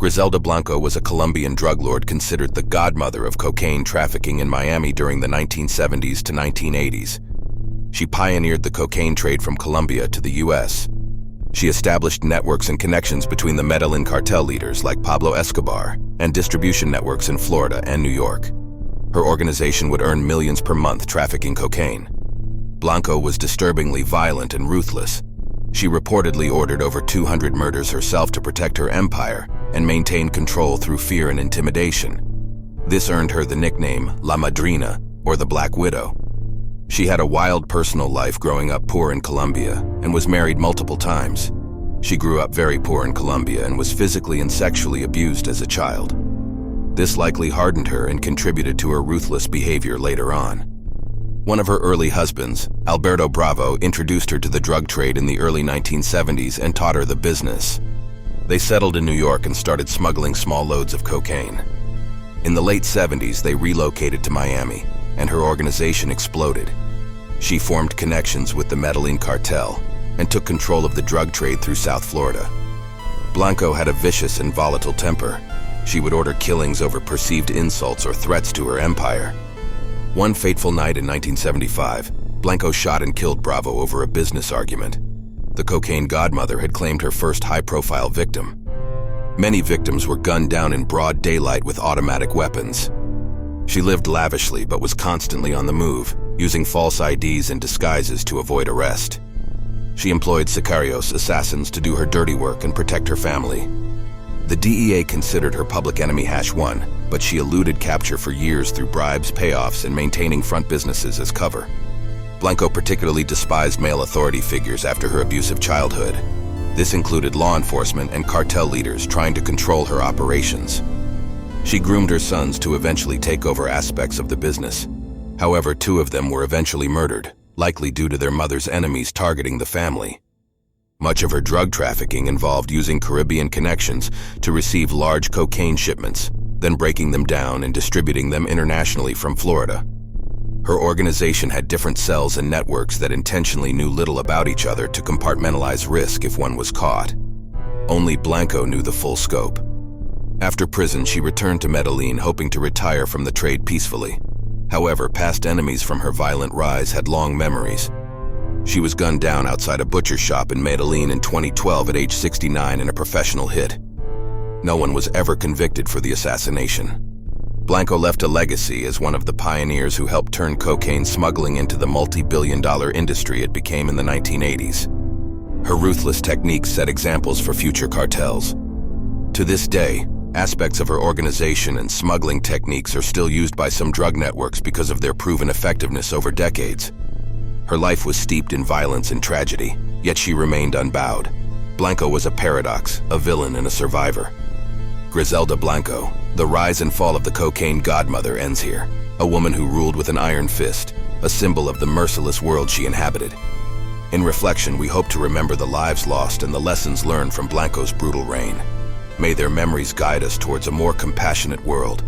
Griselda Blanco was a Colombian drug lord considered the godmother of cocaine trafficking in Miami during the 1970s to 1980s. She pioneered the cocaine trade from Colombia to the U.S. She established networks and connections between the Medellin cartel leaders like Pablo Escobar and distribution networks in Florida and New York. Her organization would earn millions per month trafficking cocaine. Blanco was disturbingly violent and ruthless. She reportedly ordered over 200 murders herself to protect her empire and maintain control through fear and intimidation. This earned her the nickname La Madrina, or the Black Widow. She had a wild personal life growing up poor in Colombia and was married multiple times. She grew up very poor in Colombia and was physically and sexually abused as a child. This likely hardened her and contributed to her ruthless behavior later on. One of her early husbands, Alberto Bravo, introduced her to the drug trade in the early 1970s and taught her the business. They settled in New York and started smuggling small loads of cocaine. In the late 70s, they relocated to Miami, and her organization exploded. She formed connections with the Medellin cartel and took control of the drug trade through South Florida. Blanco had a vicious and volatile temper. She would order killings over perceived insults or threats to her empire. One fateful night in 1975, Blanco shot and killed Bravo over a business argument. The cocaine godmother had claimed her first high-profile victim. Many victims were gunned down in broad daylight with automatic weapons. She lived lavishly but was constantly on the move, using false IDs and disguises to avoid arrest. She employed sicarios, assassins, to do her dirty work and protect her family. The DEA considered her public enemy #1, but she eluded capture for years through bribes, payoffs, and maintaining front businesses as cover. Blanco particularly despised male authority figures after her abusive childhood. This included law enforcement and cartel leaders trying to control her operations. She groomed her sons to eventually take over aspects of the business. However, 2 of them were eventually murdered, likely due to their mother's enemies targeting the family. Much of her drug trafficking involved using Caribbean connections to receive large cocaine shipments, then breaking them down and distributing them internationally from Florida. Her organization had different cells and networks that intentionally knew little about each other to compartmentalize risk if one was caught. Only Blanco knew the full scope. After prison, she returned to Medellin hoping to retire from the trade peacefully. However, past enemies from her violent rise had long memories. She was gunned down outside a butcher shop in Medellin in 2012 at age 69 in a professional hit. No one was ever convicted for the assassination. Blanco left a legacy as one of the pioneers who helped turn cocaine smuggling into the multi-billion-dollar industry it became in the 1980s. Her ruthless techniques set examples for future cartels. To this day, aspects of her organization and smuggling techniques are still used by some drug networks because of their proven effectiveness over decades. Her life was steeped in violence and tragedy, yet she remained unbowed. Blanco was a paradox, a villain and a survivor. Griselda Blanco, the rise and fall of the cocaine godmother, ends here. A woman who ruled with an iron fist, a symbol of the merciless world she inhabited. In reflection, we hope to remember the lives lost and the lessons learned from Blanco's brutal reign. May their memories guide us towards a more compassionate world,